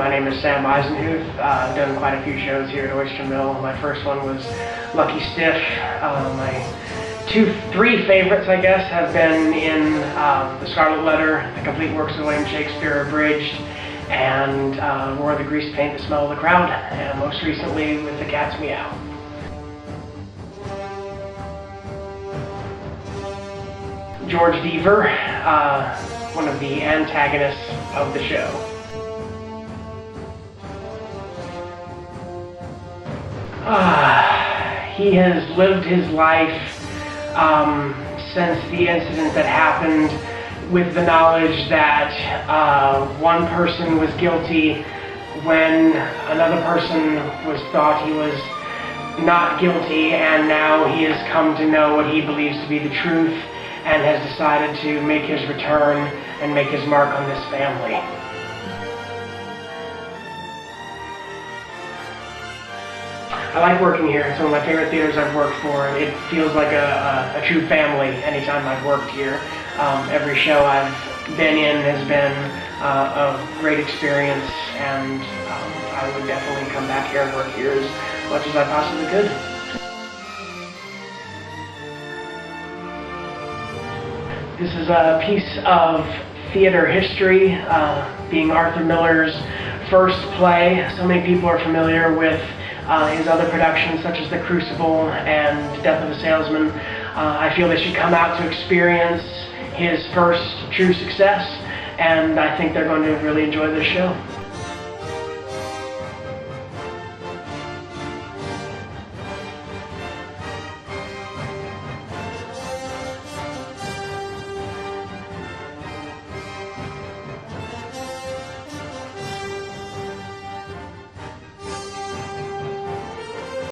My name is Sam Eisenhuth. I've done quite a few shows here at Oyster Mill. My first one was Lucky Stiff. My three favorites, I guess, have been in The Scarlet Letter, The Complete Works of William Shakespeare Abridged, and Roar the Grease Paint, The Smell of the Crowd, and most recently with The Cat's Meow. George DEEVER, one of the antagonists of the show. He has lived his life since the incident that happened with the knowledge that one person was guilty when another person was thought he was not guilty, and now he has come to know what he believes to be the truth and has decided to make his return and make his mark on this family. I like working here. It's one of my favorite theaters I've worked for. It feels like a true family anytime I've worked here. Every show I've been in has been a great experience, and I would definitely come back here and work here as much as I possibly could. This is a piece of theater history, being Arthur Miller's first play. So many people are familiar with his other productions, such as The Crucible and Death of a Salesman. I feel they should come out to experience his first true success, and I think they're going to really enjoy this show.